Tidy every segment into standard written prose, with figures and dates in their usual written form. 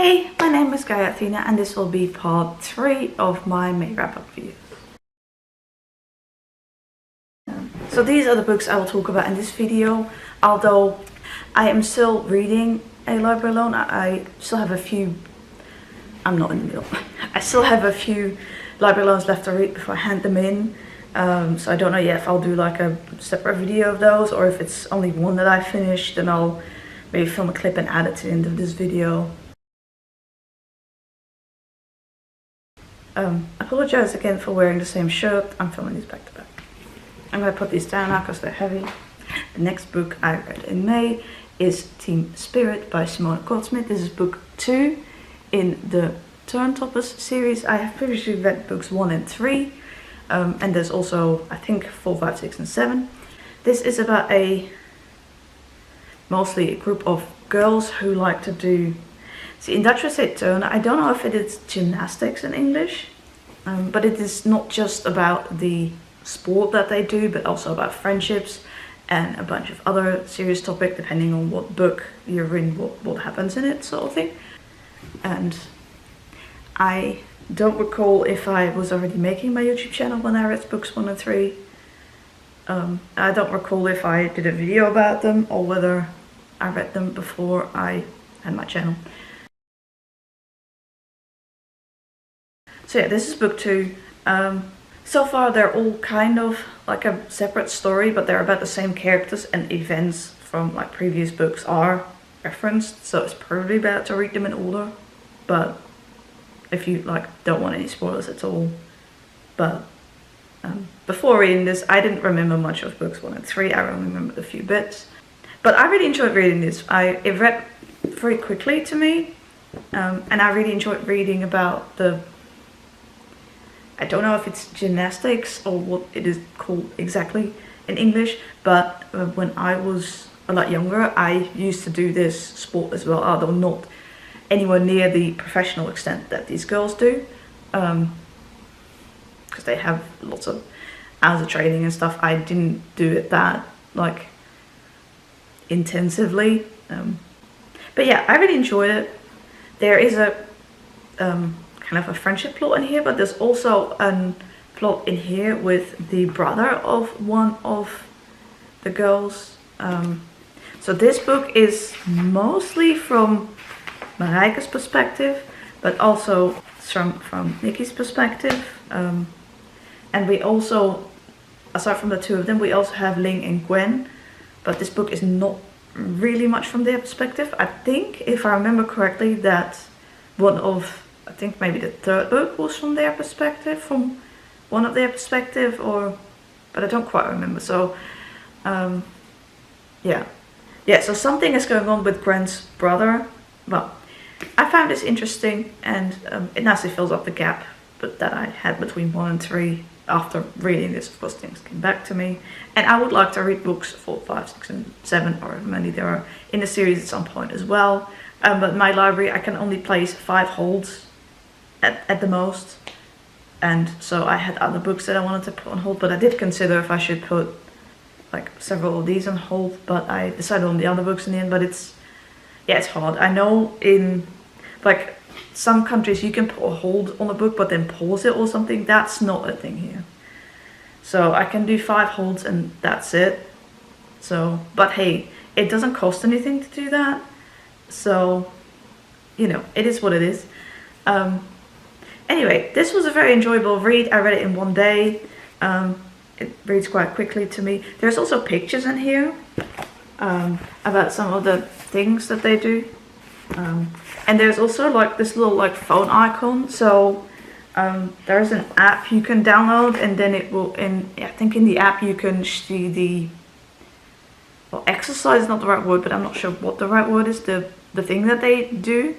Hey, my name is Athena and this will be part 3 of my May wrap-up videos. So these are the books I will talk about in this video. Although I am still reading a library loan, I still have a few, I'm not in the middle, I still have a few library loans left to read before I hand them in. So I don't know yet if I'll do like a separate video of those, or if it's only one that I finished, then I'll maybe film a clip and add it to the end of this video. Apologize again for wearing the same shirt. I'm filming these back to back. I'm going to put these down now because they're heavy. The next book I read in May is Teamspirit by Simone Kortsmit. This is book 2 in the Turntoppers series. I have previously read books 1 and 3. And there's also, I think, 4, 5, 6 and 7. This is about mostly a group of girls who like to do, see, in Dutch we say turnen. I don't know if it is gymnastics in English, but it is not just about the sport that they do, but also about friendships and a bunch of other serious topics, depending on what book you're reading, what happens in it, sort of thing. And I don't recall if I was already making my YouTube channel when I read books 1 and 3. I don't recall if I did a video about them or whether I read them before I had my channel. So yeah, this is book 2. So far they're all kind of like a separate story, but they're about the same characters, and events from like previous books are referenced, so it's probably better to read them in order. But if you like don't want any spoilers at all. But before reading this, I didn't remember much of books 1 and 3. I only remembered a few bits. But I really enjoyed reading this. It read very quickly to me, and I really enjoyed reading about the, I don't know if it's gymnastics or what it is called exactly in English, but when I was a lot younger, I used to do this sport as well, although not anywhere near the professional extent that these girls do, because they have lots of hours of training and stuff. I didn't do it that like intensively, but yeah, I really enjoyed it. There is a kind of a friendship plot in here, but there's also a plot in here with the brother of one of the girls. So this book is mostly from Marijke's perspective, but also from Nikki's perspective. And we also, aside from the two of them, we also have Ling and Gwen, but this book is not really much from their perspective. I think, if I remember correctly, that I think maybe the third book was from their perspective, from one of their perspective, but I don't quite remember. So yeah, so something is going on with Gwen's brother. Well, I found this interesting, and it nicely fills up the gap that I had between 1 and 3. After reading this, of course, things came back to me, and I would like to read books 4, 5, 6 and 7, or however many there are in the series at some point as well. But my library, I can only place 5 holds at the most, and so I had other books that I wanted to put on hold, but I did consider if I should put like several of these on hold, but I decided on the other books in the end. But it's hard. I know in like some countries you can put a hold on a book but then pause it or something. That's not a thing here. So I can do 5 holds and that's it. So, but hey, it doesn't cost anything to do that. So, you know, it is what it is. Anyway, this was a very enjoyable read. I read it in 1 day. It reads quite quickly to me. There's also pictures in here about some of the things that they do. And there's also like this little like phone icon. So there's an app you can download, and then it will, I think in the app you can see the, well, exercise is not the right word, but I'm not sure what the right word is, the thing that they do.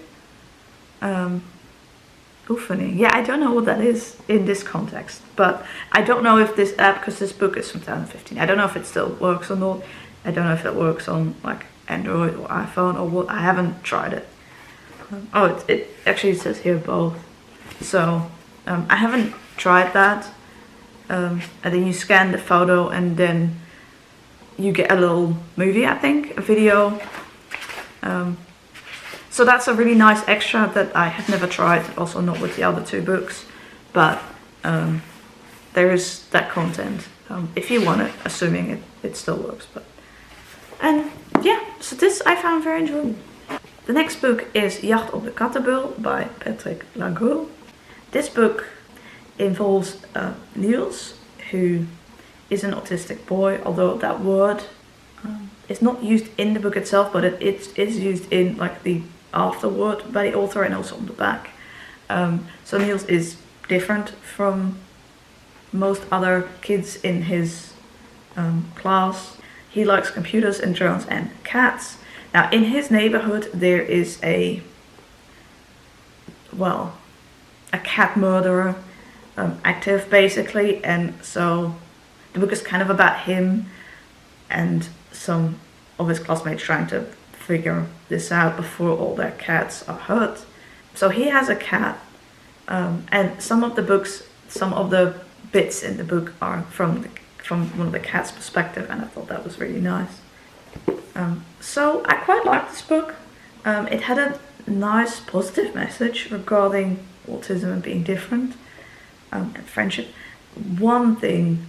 Oefening. Yeah, I don't know what that is in this context, but I don't know if this app, because this book is from 2015, I don't know if it still works or not. I don't know if it works on like Android or iPhone or what. I haven't tried it. Oh, it actually says here both. So I haven't tried that. And then you scan the photo and then you get a little movie, I think, a video. So that's a really nice extra that I have never tried, also not with the other 2 books, but there is that content if you want it, assuming it still works. And yeah, so this I found very enjoyable. The next book is Jacht op de kattenbeul by Lagrou. This book involves Niels, who is an autistic boy, although that word is not used in the book itself, but it is used in like the afterword by the author and also on the back. So Niels is different from most other kids in his class. He likes computers and drones and cats. Now in his neighborhood there is a cat murderer active basically, and so the book is kind of about him and some of his classmates trying to figure this out before all their cats are hurt. So he has a cat, and some of the bits in the book are from one of the cat's perspective, and I thought that was really nice. So I quite liked this book. It had a nice positive message regarding autism and being different, and friendship. One thing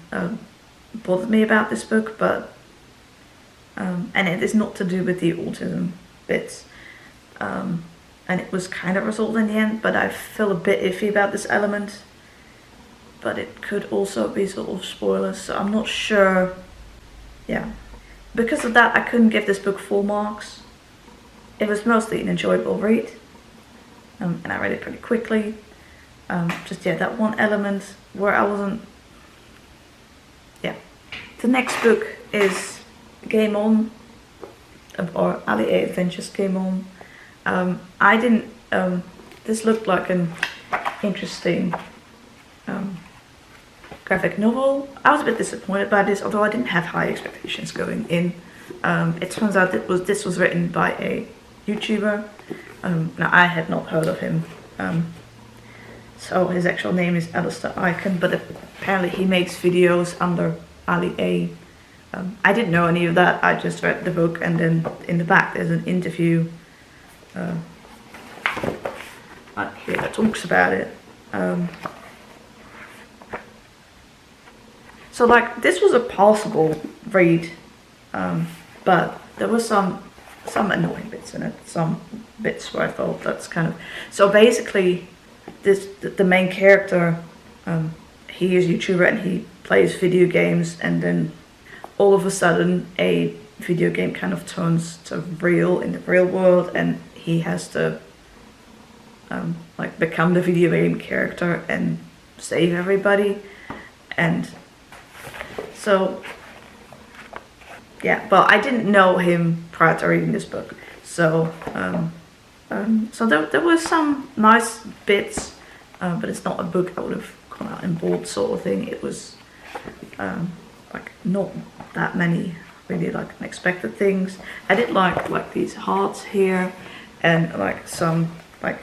bothered me about this book, but and it is not to do with the autism bits, and it was kind of resolved in the end, but I feel a bit iffy about this element, but it could also be sort of spoilers, so I'm not sure. Yeah, because of that I couldn't give this book full marks. It was mostly an enjoyable read, and I read it pretty quickly. Just that one element where I wasn't. Yeah. The next book is Game On, or Ali A Adventures Game On. I didn't. This looked like an interesting graphic novel. I was a bit disappointed by this, although I didn't have high expectations going in. It turns out this was written by a YouTuber. Now I had not heard of him. So his actual name is Alastair Aiken, but apparently he makes videos under Ali A. I didn't know any of that. I just read the book, and then in the back there's an interview here that talks about it. So like this was a passable read, but there was some annoying bits in it. Some bits where I thought that's kind of. So basically, the main character, he is a YouTuber and he plays video games, and then all of a sudden a video game kind of turns to real in the real world, and he has to like become the video game character and save everybody. And so yeah, but I didn't know him prior to reading this book, so so there were some nice bits, but it's not a book I would have gone out and bought sort of thing. It was like not that many really like unexpected things. I did like these hearts here, and like some like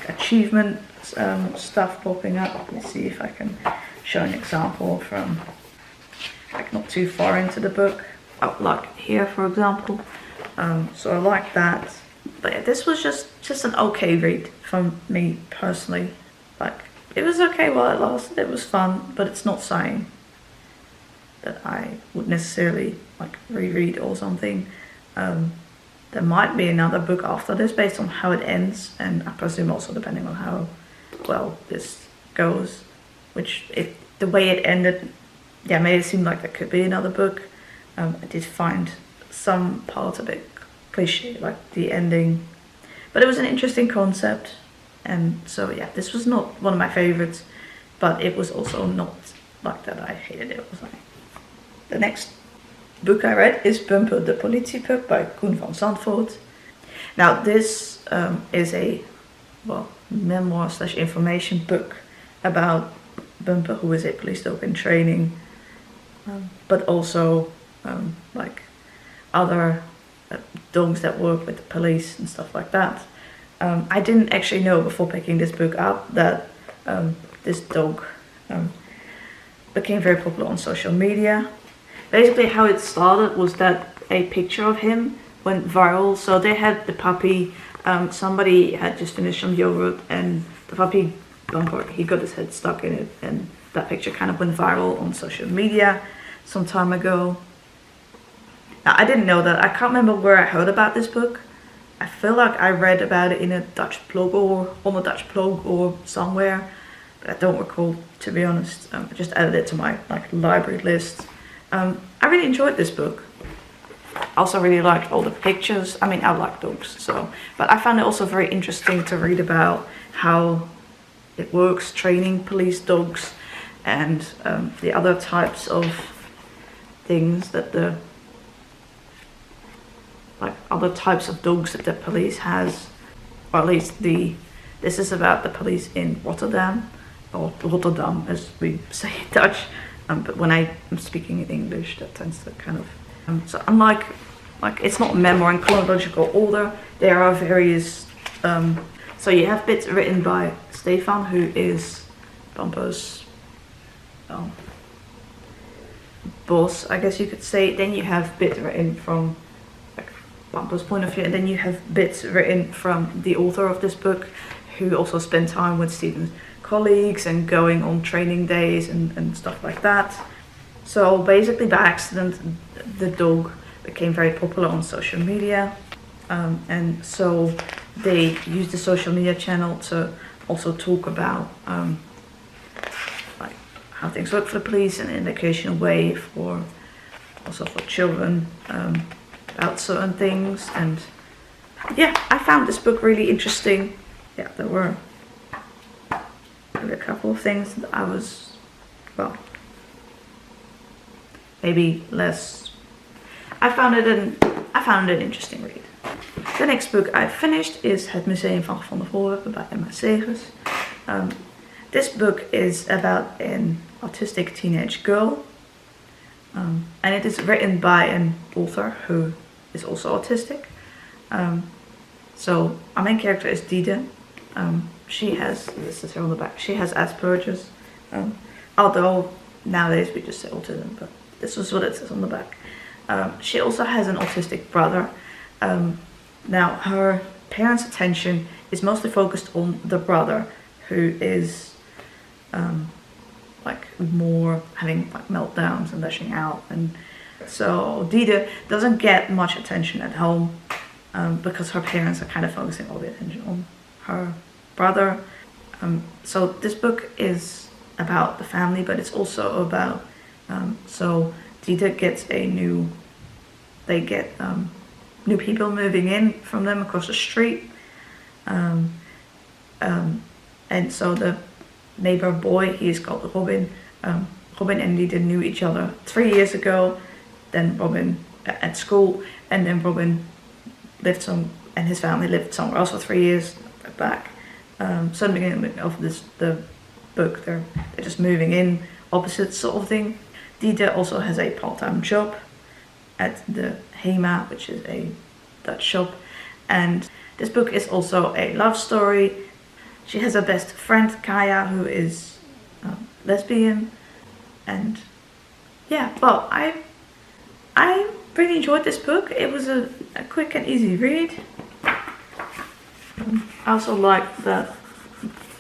achievement stuff popping up. Let me see if I can show an example from like not too far into the book. Oh, like here for example. So I like that. But yeah, this was just an okay read from me personally. Like it was okay while it lasted. It was fun, but it's not saying that I would necessarily like reread or something. There might be another book after this based on how it ends, and I presume also depending on how well this goes. Which if the way it ended, yeah, made it seem like there could be another book. I did find some parts a bit cliche, like the ending, but it was an interesting concept, and so yeah, this was not one of my favorites, but it was also not like that I hated it. Was like the next book I read is Bumper the Politiepup by Koen van Santvoord. Now this is a memoir / information book about Bumper, who is a police dog in training, but also like other dogs that work with the police and stuff like that. I didn't actually know before picking this book up that this dog became very popular on social media. Basically how it started was that a picture of him went viral. So they had the puppy somebody had just finished some yogurt and the puppy bumper, he got his head stuck in it, and that picture kind of went viral on social media some time ago. Now, I didn't know that. I can't remember where I heard about this book. I feel like I read about it in a Dutch blog or on a Dutch blog or somewhere, but I don't recall, to be honest. I just added it to my library list. I really enjoyed this book. I also really liked all the pictures. I mean, I like dogs, so, but I found it also very interesting to read about how it works, training police dogs, and the other types of things that other types of dogs that the police has, or at least this is about the police in Rotterdam, or Rotterdam as we say in Dutch, but when I am speaking in English that tends to kind of, so unlike, it's not memo in chronological order, there are various, so you have bits written by Stefan, who is Bumper's boss, I guess you could say. Then you have bits written from Bumper's point of view, and then you have bits written from the author of this book, who also spent time with Stephen's colleagues and going on training days and stuff like that. So basically by accident the dog became very popular on social media, and so they used the social media channel to also talk about how things work for the police in an educational way, also for children, about certain things. And yeah, I found this book really interesting. Yeah, there were maybe a couple of things that I was, well, maybe less. I found it an interesting read. The next book I finished is Het Museum van Gevonden Voorwerpen by Emma Zegers. This book is about an autistic teenage girl, and it is written by an author who is also autistic. So our main character is Dide. She has, this is her on the back, she has Asperger's, although nowadays we just say autism, but this was what it says on the back. She also has an autistic brother. Now her parents' attention is mostly focused on the brother, who is more having meltdowns and lashing out, and so Dide doesn't get much attention at home, because her parents are kind of focusing all the attention on her brother. So this book is about the family, but it's also about, so Dide gets new people moving in from them across the street, and so the neighbor boy, he is called Robin. Robin and Dide knew each other 3 years ago, then Robin at school, and then Robin and his family lived somewhere else for 3 years back. So in the beginning of the book, they're just moving in, opposite sort of thing. Dide also has a part-time job at the HEMA, which is a Dutch shop, and this book is also a love story. She has a best friend, Kaya, who is lesbian, and yeah, well, I really enjoyed this book. It was a quick and easy read. I also like that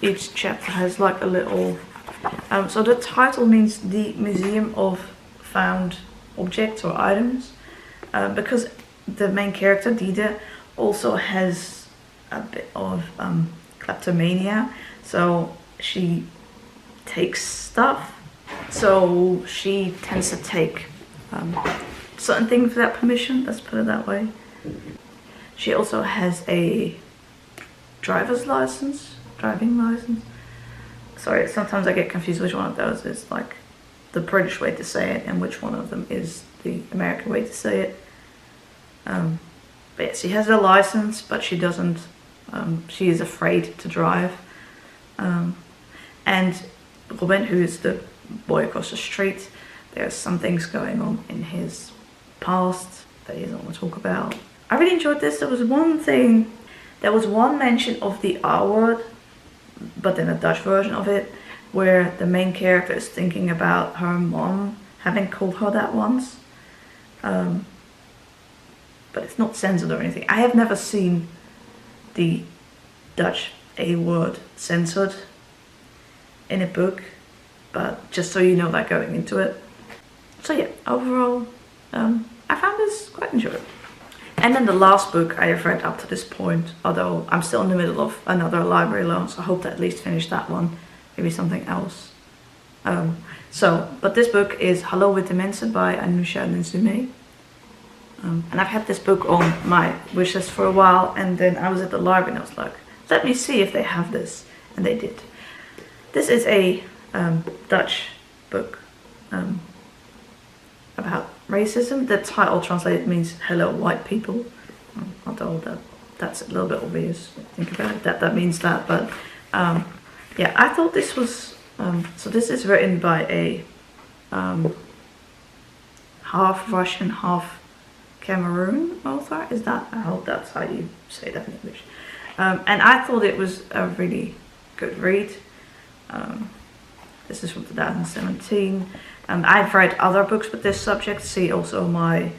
each chapter has like a little, so the title means the Museum of Found Objects or Items, because the main character, Dide, also has a bit of kleptomania, so she takes stuff, so she tends to take certain things without permission, let's put it that way. She also has a driving license. Sorry, sometimes I get confused which one of those is like the British way to say it and which one of them is the American way to say it. But yeah, she has a license, but she doesn't, she is afraid to drive. And Robin, who is the boy across the street, there's some things going on in his past that he doesn't want to talk about. I really enjoyed this. There was one mention of the R word, but in a Dutch version of it, where the main character is thinking about her mom having called her that once. But it's not censored or anything. I have never seen the Dutch A word censored in a book, but just so you know that going into it. So yeah, overall, I found this quite enjoyable. And then the last book I have read up to this point, although I'm still in the middle of another library loan, so I hope to at least finish that one, maybe something else. But this book is Hallo, witte mensen by Anousha Nzume. And I've had this book on my wish list for a while, and then I was at the library and I was like, let me see if they have this, and they did. This is a Dutch book about racism. The title translated means hello white people, although that's a little bit obvious. Think about it, that means that, but yeah, I thought this was so this is written by a half Russian, half Cameroon author. Is that, I hope that's how you say that in English. And I thought it was a really good read. This is from 2017. I've read other books with this subject. See also my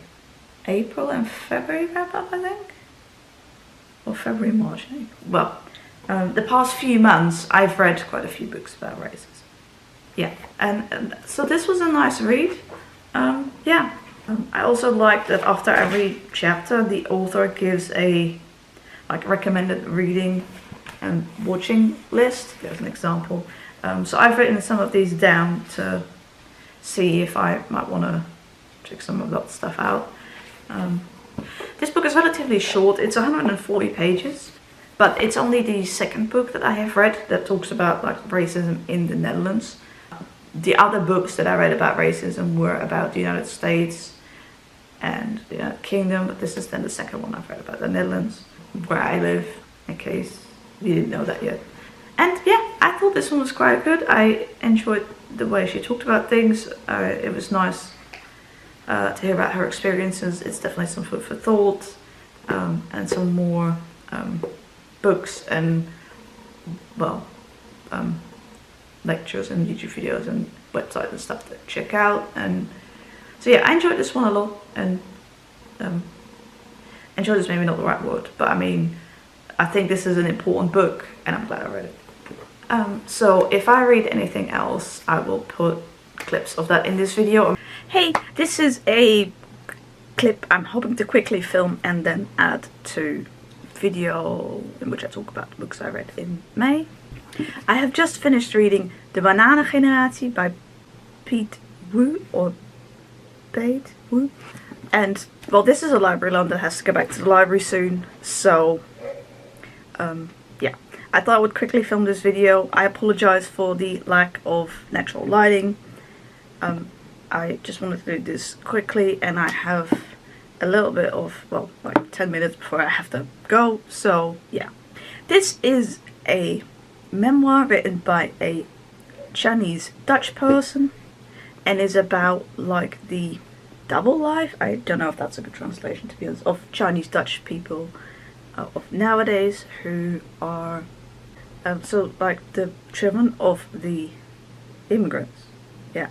April and February wrap up, I think. Or February, March, I think. Well, the past few months I've read quite a few books about racism. Yeah, and so this was a nice read. Yeah, I also like that after every chapter the author gives a recommended reading and watching list. There's an example. So I've written some of these down to see if I might want to check some of that stuff out. This book is relatively short. It's 140 pages, but it's only the second book that I have read that talks about racism in the Netherlands. The other books that I read about racism were about the United States and the United Kingdom, but this is then the second one I've read about the Netherlands, where I live, in case you didn't know that yet. And yeah, I thought this one was quite good. I enjoyed the way she talked about things. It was nice to hear about her experiences. It's definitely some food for thought, and some more books and, well, lectures and YouTube videos and websites and stuff to check out. And so yeah, I enjoyed this one a lot. And enjoyed is maybe not the right word, but I mean, I think this is an important book and I'm glad I read it. So if I read anything else, I will put clips of that in this video. Hey, this is a clip I'm hoping to quickly film and then add to video in which I talk about the books I read in May. I have just finished reading The Bananengeneratie by Pete Wu, or Pete Wu. And, well, this is a library loan that has to go back to the library soon, so, yeah. I thought I would quickly film this video. I apologize for the lack of natural lighting. I just wanted to do this quickly, and I have a little bit of, well, like 10 minutes before I have to go, so, yeah. This is a memoir written by a Chinese Dutch person, and is about, like, the double life, I don't know if that's a good translation to be honest, of Chinese Dutch people of nowadays who are so like the children of the immigrants. Yeah,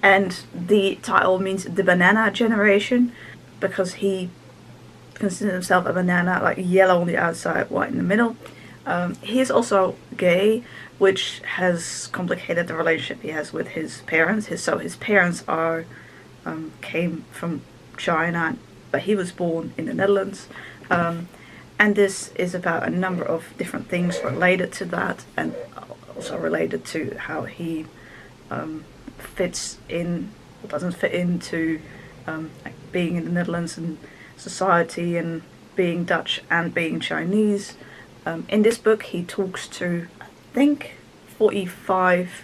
and the title means the banana generation because he considers himself a banana, like yellow on the outside, white in the middle. He is also gay, which has complicated the relationship he has with his parents. His parents are came from China, but he was born in the Netherlands. And this is about a number of different things related to that, and also related to how he fits in or doesn't fit into like being in the Netherlands and society, and being Dutch and being Chinese. In this book he talks to, I think, 45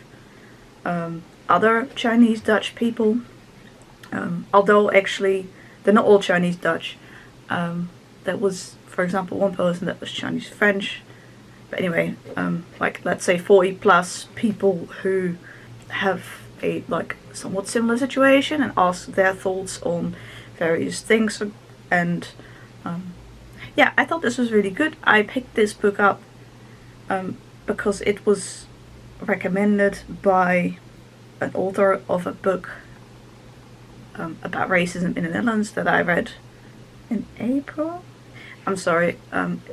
other Chinese Dutch people. Although actually they're not all Chinese Dutch. There was, for example, one person that was Chinese French. But anyway, like let's say 40 plus people who have a like somewhat similar situation and ask their thoughts on various things. And yeah, I thought this was really good. I picked this book up because it was recommended by an author of a book about racism in the Netherlands that I read in April. I'm sorry,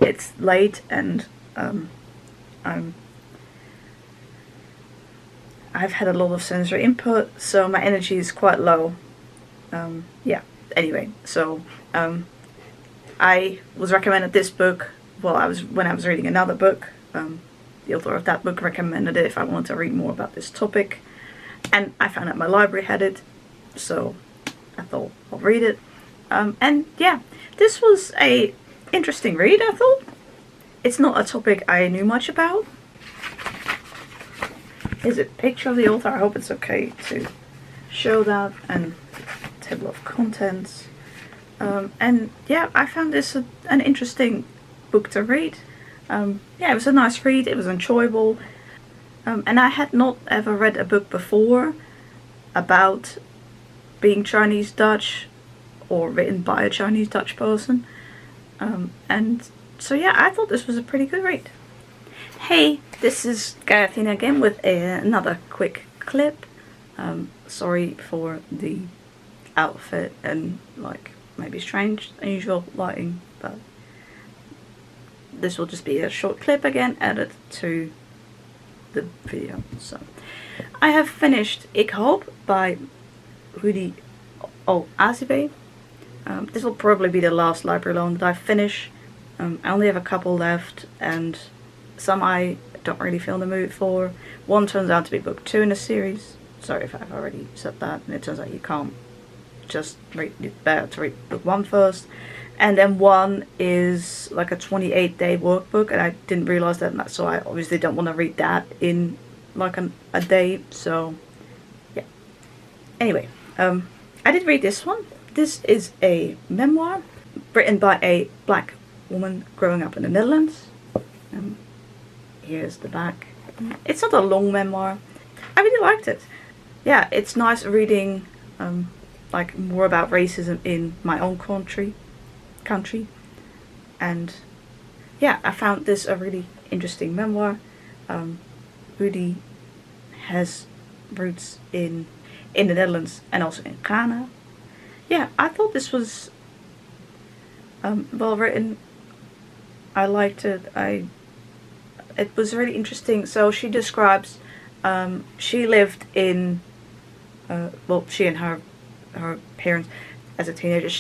it's late and I've had a lot of sensory input, so my energy is quite low. Yeah, anyway, so I was recommended this book when I was reading another book. The author of that book recommended it if I wanted to read more about this topic, and I found out my library had it, so I thought I'll read it. And yeah, this was a interesting read, I thought. It's not a topic I knew much about. Here's a picture of the author. I hope it's okay to show that, and table of contents. And yeah, I found this an interesting book to read. Yeah, it was a nice read. It was enjoyable. And I had not ever read a book before about being Chinese Dutch or written by a Chinese Dutch person. And so yeah, I thought this was a pretty good read. Hey, this is Cavan again with another quick clip. Sorry for the outfit and like maybe strange, unusual lighting, but this will just be a short clip again added to the video. So I have finished Ik Hoop by Rudy O. Asibey. This will probably be the last library loan that I finish. I only have a couple left, and some I don't really feel in the mood for. One turns out to be book 2 in the series. Sorry if I've already said that, and it turns out you can't just read, it's better to read book 1 first. And then one is like a 28-day workbook, and I didn't realise that, so I obviously don't want to read that in like a day, so yeah. Anyway, I did read this one. This is a memoir written by a black woman growing up in the Netherlands. Here's the back. It's not a long memoir. I really liked it. Yeah, it's nice reading like more about racism in my own country, and yeah, I found this a really interesting memoir. Rudy has roots in the Netherlands and also in Ghana. Yeah, I thought this was well written. I liked it. It was really interesting. So she describes she lived in well, she and her parents as a teenager,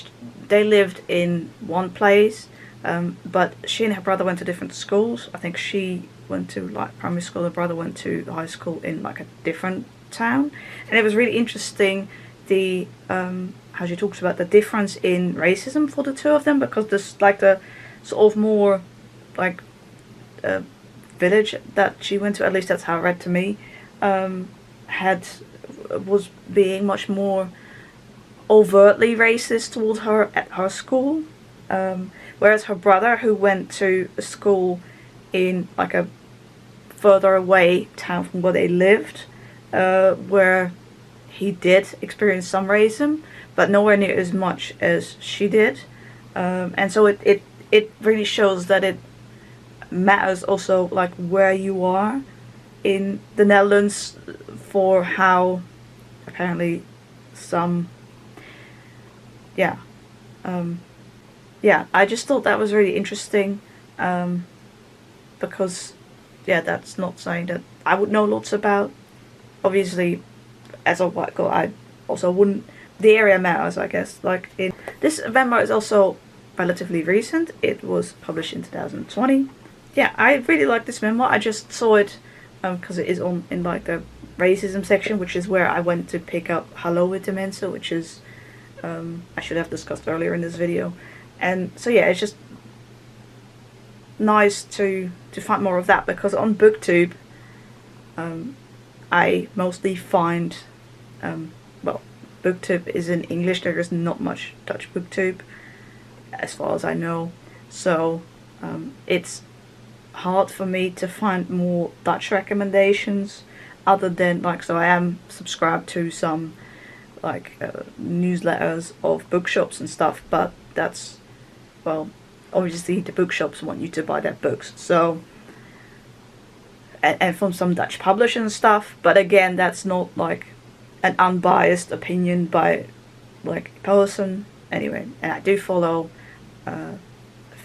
they lived in one place, but she and her brother went to different schools. I think she went to like primary school, her brother went to high school in like a different town, and it was really interesting the how she talks about the difference in racism for the two of them, because there's like the sort of more like village that she went to, at least that's how it read to me, was being much more overtly racist towards her at her school, whereas her brother, who went to a school in like a further away town from where they lived, where he did experience some racism, but nowhere near as much as she did, and so it really shows that it matters also like where you are in the Netherlands for how apparently some yeah I just thought that was really interesting, because yeah, that's not something that I would know lots about. Obviously, as a white girl, I also wouldn't. The area matters, I guess. Like in this memoir is also relatively recent. It was published in 2020. Yeah, I really like this memoir. I just saw it because it is in like the racism section, which is where I went to pick up Hallo, witte mensen, which is I should have discussed earlier in this video. And so yeah, it's just nice to find more of that, because on BookTube I mostly find well, BookTube is in English. There is not much Dutch BookTube as far as I know, so it's hard for me to find more Dutch recommendations other than like, so I am subscribed to some like newsletters of bookshops and stuff, but that's, well, obviously the bookshops want you to buy their books, so and from some Dutch publishers and stuff, but again, that's not like an unbiased opinion by like a person anyway. And I do follow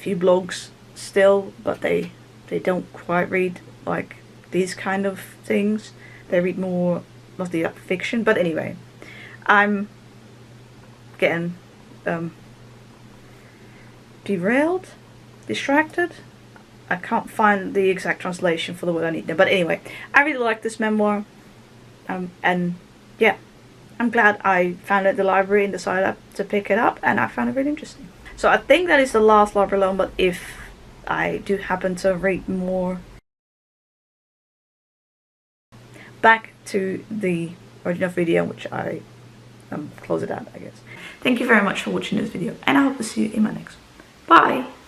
few blogs still, but they don't quite read like these kind of things. They read more mostly like fiction. But anyway, I'm getting derailed, distracted. I can't find the exact translation for the word I need now. But anyway, I really like this memoir, and yeah, I'm glad I found it at the library and decided to pick it up, and I found it really interesting. So I think that is the last library loan, but if I do happen to read more, back to the original video, which I close it out, I guess. Thank you very much for watching this video, and I hope to see you in my next one. Bye!